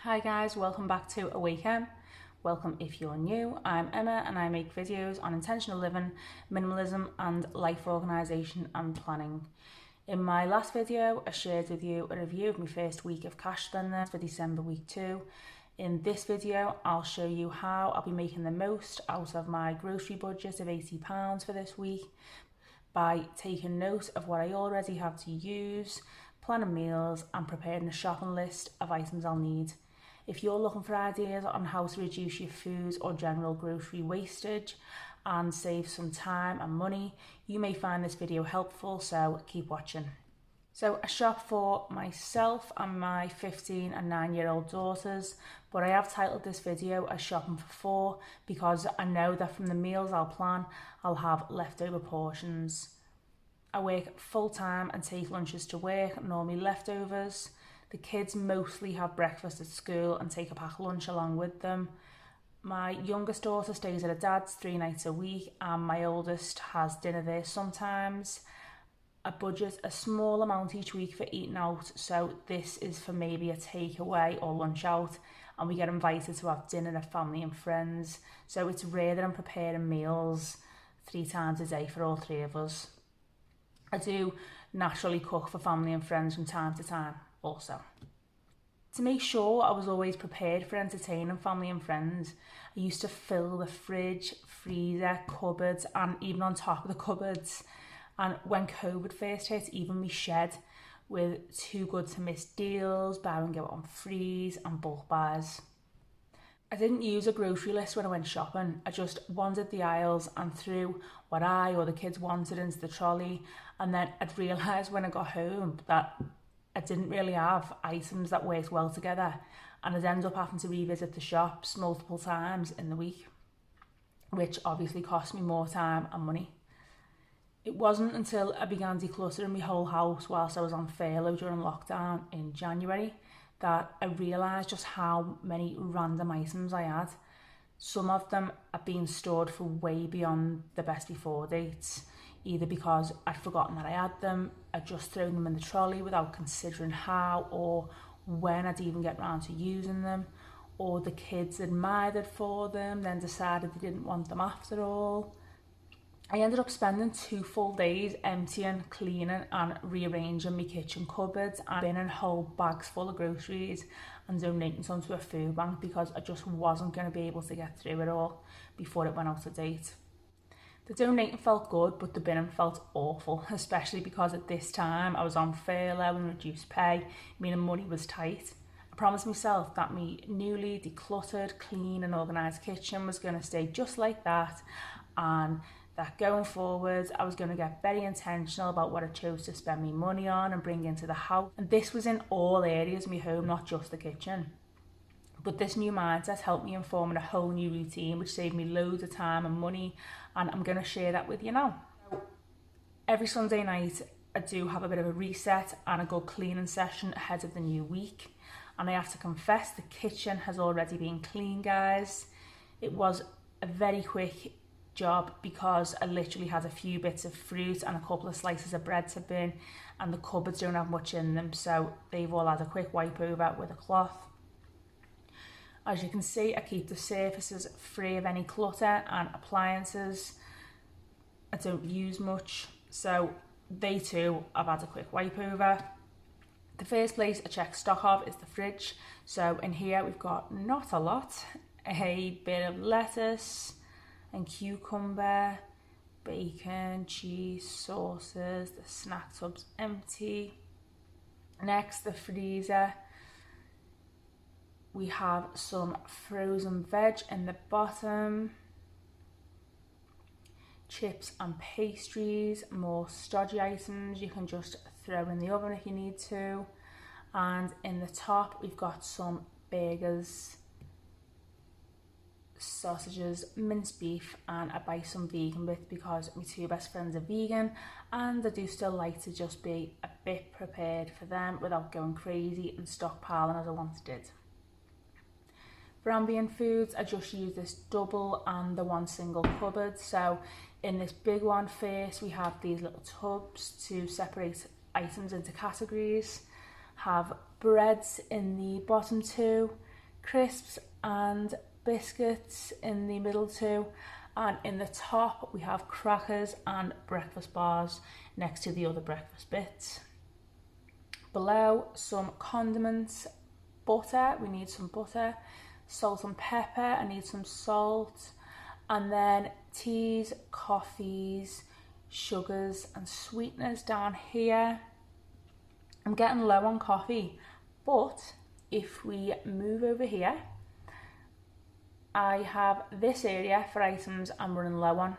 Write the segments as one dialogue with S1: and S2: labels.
S1: Hi guys, welcome back to Awake Em. Welcome if you're new. I'm Emma and I make videos on intentional living, minimalism and life organisation and planning. In my last video, I shared with you a review of my first week of cash spending for December week 2. In this video, I'll show you how I'll be making the most out of my grocery budget of £80 for this week by taking note of what I already have to use, planning meals and preparing a shopping list of items I'll need. If you're looking for ideas on how to reduce your food or general grocery wastage and save some time and money, you may find this video helpful, so keep watching. So I shop for myself and my 15 and 9-year-old daughters, but I have titled this video as shopping for 4 because I know that from the meals I'll plan, I'll have leftover portions. I work full time and take lunches to work, normally leftovers. The kids mostly have breakfast at school and take a packed lunch along with them. My youngest daughter stays at her dad's 3 nights a week and my oldest has dinner there sometimes. I budget a small amount each week for eating out, so this is for maybe a takeaway or lunch out, and we get invited to have dinner at family and friends, so it's rare that I'm preparing meals 3 times a day for all 3 of us. I do naturally cook for family and friends from time to time also. To make sure I was always prepared for entertaining family and friends, I used to fill the fridge, freezer, cupboards and even on top of the cupboards. And when COVID first hit, even my shed with too good to miss deals, buy and go on freeze and bulk buys. I didn't use a grocery list when I went shopping. I just wandered the aisles and threw what I or the kids wanted into the trolley, and then I'd realise when I got home that I didn't really have items that worked well together, and I'd end up having to revisit the shops multiple times in the week, which obviously cost me more time and money. It wasn't until I began decluttering my whole house whilst I was on furlough during lockdown in January that I realised just how many random items I had. Some of them had been stored for way beyond the best before dates, either because I'd forgotten that I had them, I'd just thrown them in the trolley without considering how or when I'd even get round to using them, or the kids admired it for them, then decided they didn't want them after all. I ended up spending 2 full days emptying, cleaning and rearranging my kitchen cupboards and binning whole bags full of groceries and donating some to a food bank because I just wasn't going to be able to get through it all before it went out of date. The donating felt good, but the binning felt awful, especially because at this time I was on furlough and reduced pay, meaning money was tight. I promised myself that my newly decluttered, clean and organised kitchen was going to stay just like that, and that going forward I was going to get very intentional about what I chose to spend my money on and bring into the house, and this was in all areas of my home, not just the kitchen. But this new mindset helped me in forming a whole new routine which saved me loads of time and money, and I'm going to share that with you now. Every Sunday night I do have a bit of a reset and a good cleaning session ahead of the new week, and I have to confess the kitchen has already been clean, guys. It was a very quick job because I literally had a few bits of fruit and a couple of slices of bread to bin, and the cupboards don't have much in them, so they've all had a quick wipe over with a cloth. As you can see, I keep the surfaces free of any clutter and appliances I don't use much, so they too have had a quick wipe over. The first place I check stock of is the fridge, so in here we've got not a lot, a bit of lettuce and cucumber, bacon, cheese, sauces, the snack tub's empty. Next, the freezer. We have some frozen veg in the bottom, chips and pastries, more stodgy items you can just throw in the oven if you need to, and in the top we've got some burgers, sausages, minced beef, and I buy some vegan bits because my 2 best friends are vegan and I do still like to just be a bit prepared for them without going crazy and stockpiling as I once did. For Ambient Foods, I just use this double and the 1 single cupboard. So in this big one first, we have these little tubs to separate items into categories, have breads in the bottom 2, crisps and biscuits in the middle too, and in the top we have crackers and breakfast bars next to the other breakfast bits. Below, some condiments, butter, we need some butter, salt and pepper, I need some salt, and then teas, coffees, sugars and sweeteners down here. I'm getting low on coffee, but if we move over here, I have this area for items I'm running low on,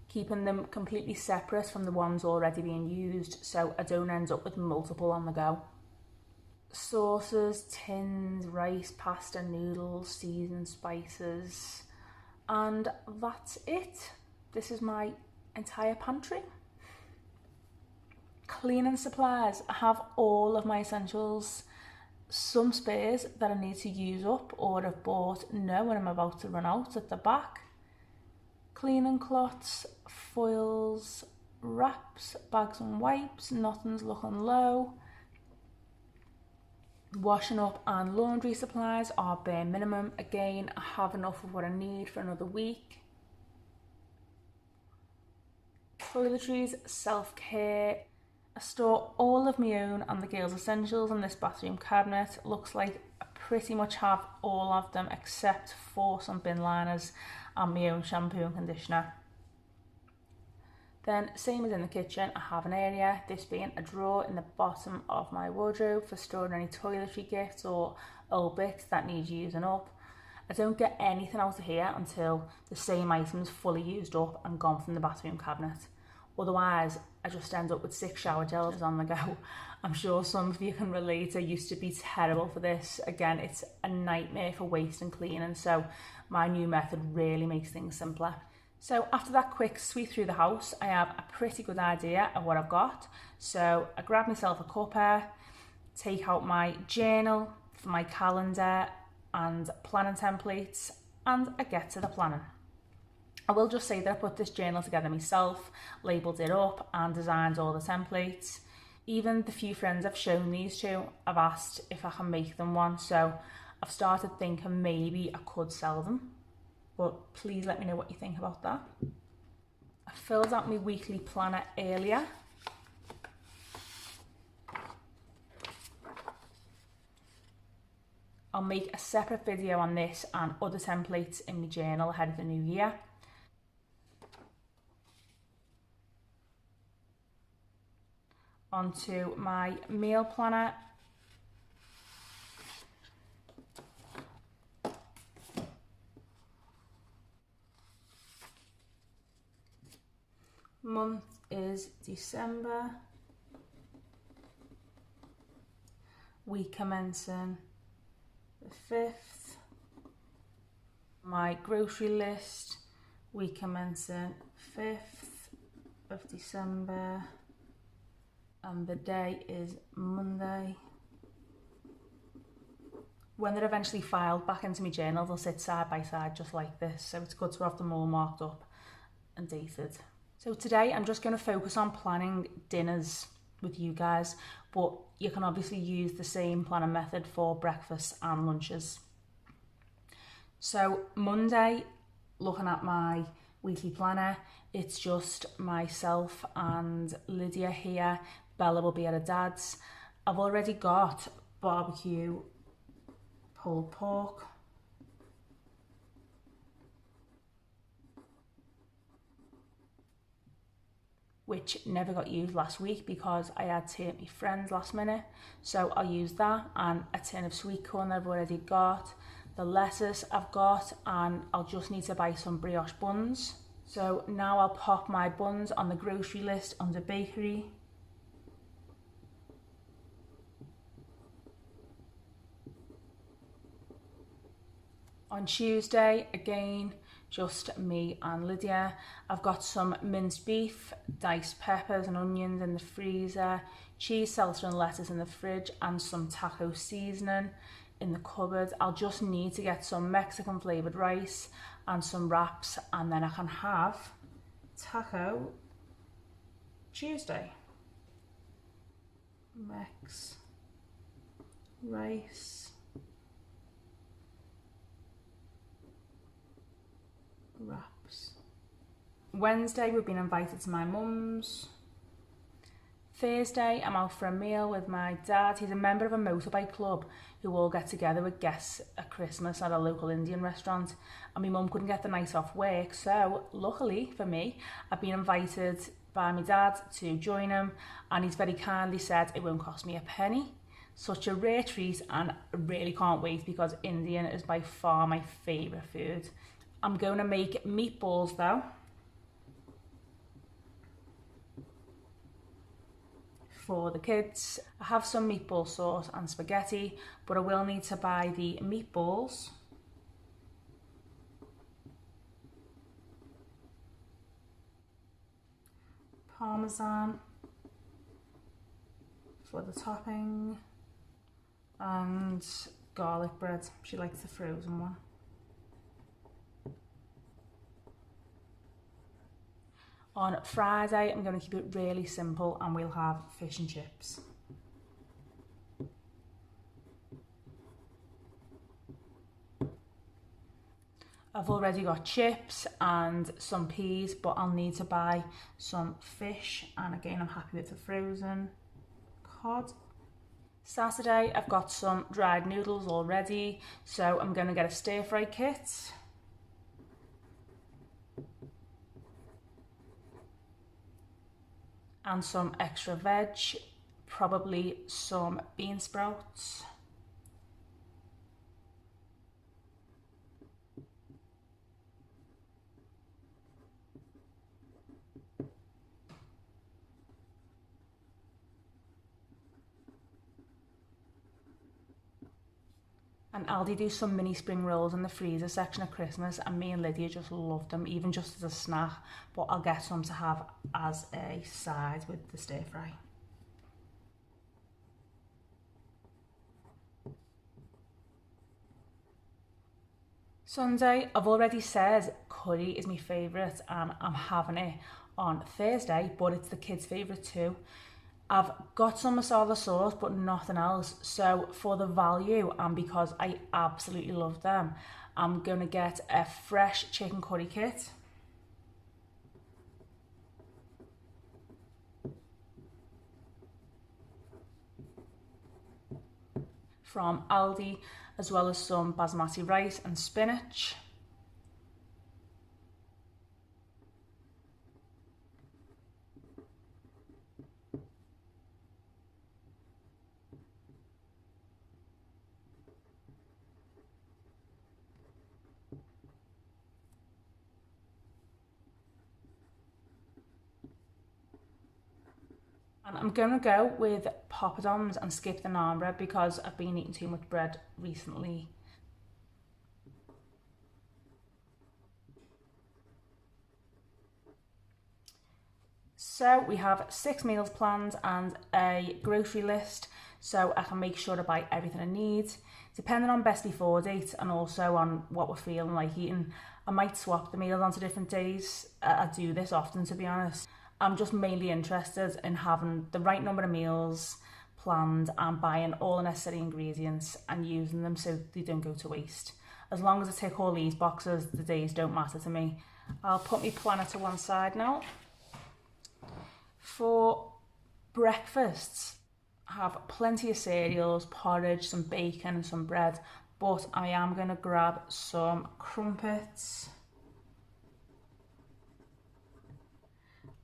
S1: keeping them completely separate from the ones already being used so I don't end up with multiple on the go. Sauces, tins, rice, pasta, noodles, seasoned spices, and that's it. This is my entire pantry. Cleaning supplies, I have all of my essentials. Some spares that I need to use up or have bought now when I'm about to run out at the back. Cleaning cloths, foils, wraps, bags and wipes, nothing's looking low. Washing up and laundry supplies are bare minimum. Again, I have enough of what I need for another week. Toiletries, self-care. I store all of my own and the girls' essentials in this bathroom cabinet. Looks like I pretty much have all of them except for some bin liners and my own shampoo and conditioner. Then, same as in the kitchen, I have an area, this being a drawer in the bottom of my wardrobe for storing any toiletry gifts or old bits that need using up. I don't get anything out of here until the same item's fully used up and gone from the bathroom cabinet. Otherwise, I just end up with 6 shower gels on the go. I'm sure some of you can relate. I used to be terrible for this. Again, it's a nightmare for waste and cleaning, so my new method really makes things simpler. So after that quick sweep through the house, I have a pretty good idea of what I've got. So I grab myself a cuppa, take out my journal for my calendar and planning templates, and I get to the planning. I will just say that I put this journal together myself, labelled it up and designed all the templates. Even the few friends I've shown these to, I've asked if I can make them one, so I've started thinking maybe I could sell them. But please let me know what you think about that. I filled out my weekly planner earlier. I'll make a separate video on this and other templates in my journal ahead of the new year. Onto my meal planner. Month is December. Week commencing the 5th. My grocery list, week commencing 5th of December. And the day is Monday. When they're eventually filed back into my journal, they'll sit side by side just like this. So it's good to have them all marked up and dated. So today I'm just going to focus on planning dinners with you guys, but you can obviously use the same planning method for breakfast and lunches. So Monday, looking at my weekly planner, it's just myself and Lydia here. Bella will be at her dad's. I've already got barbecue pulled pork, which never got used last week because I had tea at my friend's last minute, so I'll use that, and a tin of sweet corn I've already got, the lettuce I've got, and I'll just need to buy some brioche buns. So now I'll pop my buns on the grocery list under bakery. On Tuesday, again, just me and Lydia. I've got some minced beef, diced peppers and onions in the freezer, cheese, salsa and lettuce in the fridge, and some taco seasoning in the cupboard. I'll just need to get some Mexican flavoured rice and some wraps, and then I can have Taco Tuesday. Mex, rice, Wednesday, we've been invited to my mum's. Thursday, I'm out for a meal with my dad. He's a member of a motorbike club who all get together with guests at Christmas at a local Indian restaurant. And my mum couldn't get the night off work, so luckily for me, I've been invited by my dad to join him, and he's very kindly said it won't cost me a penny. Such a rare treat, and I really can't wait because Indian is by far my favourite food. I'm going to make meatballs though. For the kids, I have some meatball sauce and spaghetti, but I will need to buy the meatballs. Parmesan for the topping, and garlic bread. She likes the frozen one. On Friday, I'm going to keep it really simple and we'll have fish and chips. I've already got chips and some peas, but I'll need to buy some fish, and again I'm happy with the frozen cod. Saturday, I've got some dried noodles already, so I'm going to get a stir fry kit. And some extra veg, probably some bean sprouts. And Aldi do some mini spring rolls in the freezer section at Christmas, and me and Lydia just love them, even just as a snack, but I'll get some to have as a side with the stir fry. Sunday, I've already said curry is my favourite and I'm having it on Thursday, but it's the kids' favourite too. I've got some masala sauce but nothing else, so for the value and because I absolutely love them, I'm going to get a fresh chicken curry kit. From Aldi, as well as some basmati rice and spinach. And I'm going to go with poppadoms and skip the naan bread because I've been eating too much bread recently. So we have 6 meals planned and a grocery list, so I can make sure to buy everything I need. Depending on best before date and also on what we're feeling like eating, I might swap the meals onto different days. I do this often, to be honest. I'm just mainly interested in having the right number of meals planned and buying all the necessary ingredients and using them so they don't go to waste. As long as I tick all these boxes, the days don't matter to me. I'll put my planner to one side now. For breakfasts, I have plenty of cereals, porridge, some bacon and some bread, but I am going to grab some crumpets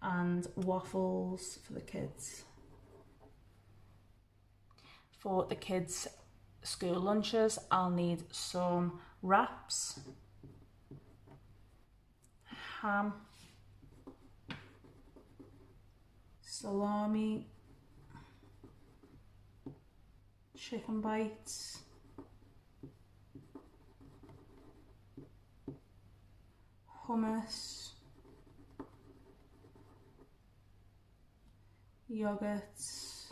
S1: and waffles for the kids. For the kids' school lunches, I'll need some wraps, ham, salami, chicken bites, hummus, yogurts,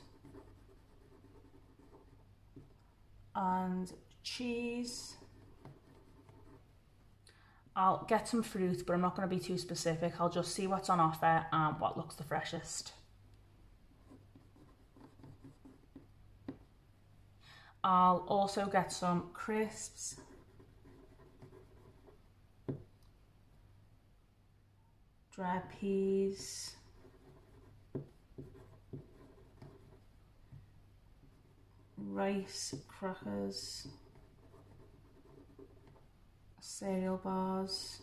S1: and cheese. I'll get some fruit, but I'm not going to be too specific. I'll just see what's on offer and what looks the freshest. I'll also get some crisps, dried peas, rice, crackers, cereal bars.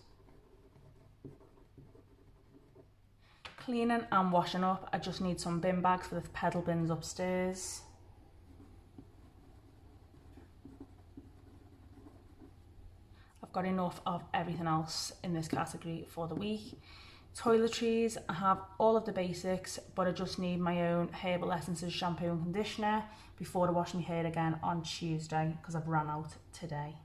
S1: Cleaning and washing up, I just need some bin bags for the pedal bins upstairs. I've got enough of everything else in this category for the week. Toiletries, I have all of the basics, but I just need my own herbal essences, shampoo and conditioner before I wash my hair again on Tuesday because I've run out today.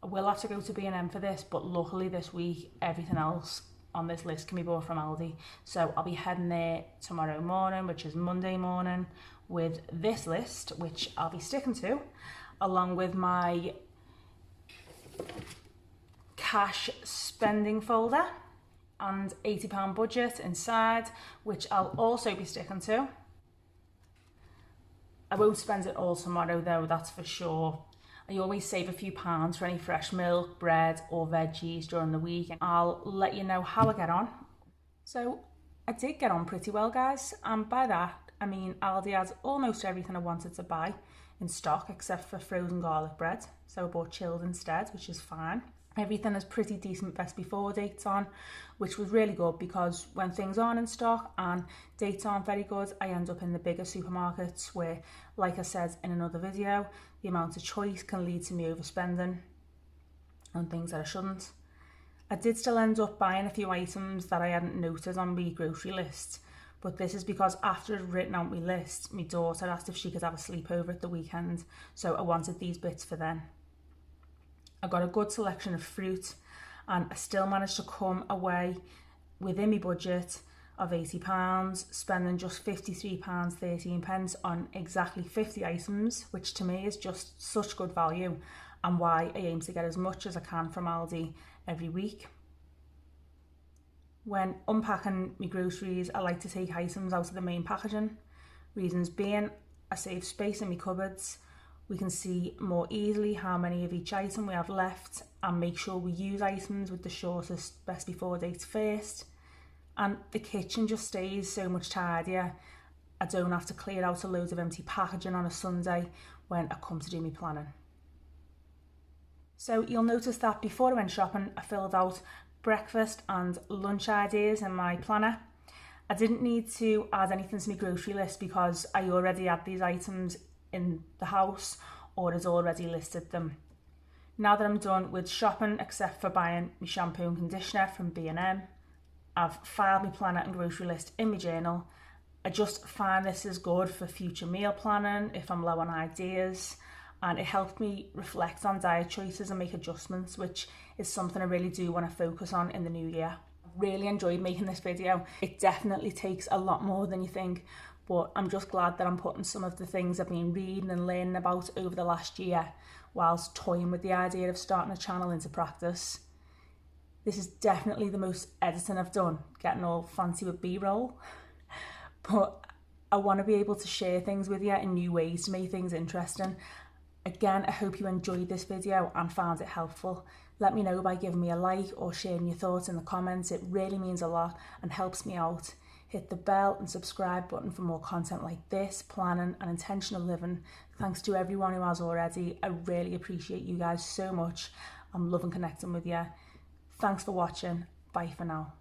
S1: I will have to go to B&M for this, but luckily this week everything else on this list can be bought from Aldi. So I'll be heading there tomorrow morning, which is Monday morning, with this list, which I'll be sticking to, along with my cash spending folder and £80 budget inside, which I'll also be sticking to. I won't spend it all tomorrow though, that's for sure. I always save a few pounds for any fresh milk, bread or veggies during the week. I'll let you know how I get on. So I did get on pretty well, guys, and by that I mean Aldi has almost everything I wanted to buy in stock except for frozen garlic bread, so I bought chilled instead, which is fine. Everything has pretty decent best before dates on, which was really good because when things aren't in stock and dates aren't very good, I end up in the bigger supermarkets where, like I said in another video, the amount of choice can lead to me overspending on things that I shouldn't. I did still end up buying a few items that I hadn't noted on my grocery list, but this is because after I'd written out my list, my daughter asked if she could have a sleepover at the weekend, so I wanted these bits for then. I got a good selection of fruit and I still managed to come away within my budget of £80, spending just £53.13 on exactly 50 items, which to me is just such good value and why I aim to get as much as I can from Aldi every week. When unpacking my groceries, I like to take items out of the main packaging. Reasons being, I save space in my cupboards. We can see more easily how many of each item we have left and make sure we use items with the shortest best before dates first. And the kitchen just stays so much tidier. I don't have to clear out a load of empty packaging on a Sunday when I come to do my planning. So you'll notice that before I went shopping, I filled out breakfast and lunch ideas in my planner. I didn't need to add anything to my grocery list because I already had these items in the house or has already listed them. Now that I'm done with shopping, except for buying my shampoo and conditioner from B&M, I've filed my planner and grocery list in my journal. I just find this is good for future meal planning if I'm low on ideas, and it helped me reflect on diet choices and make adjustments, which is something I really do want to focus on in the new year. I've really enjoyed making this video. It definitely takes a lot more than you think, but I'm just glad that I'm putting some of the things I've been reading and learning about over the last year whilst toying with the idea of starting a channel into practice. This is definitely the most editing I've done, getting all fancy with B-roll, but I want to be able to share things with you in new ways to make things interesting. Again, I hope you enjoyed this video and found it helpful. Let me know by giving me a like or sharing your thoughts in the comments. It really means a lot and helps me out. Hit the bell and subscribe button for more content like this, planning and intentional living. Thanks to everyone who has already. I really appreciate you guys so much. I'm loving connecting with you. Thanks for watching. Bye for now.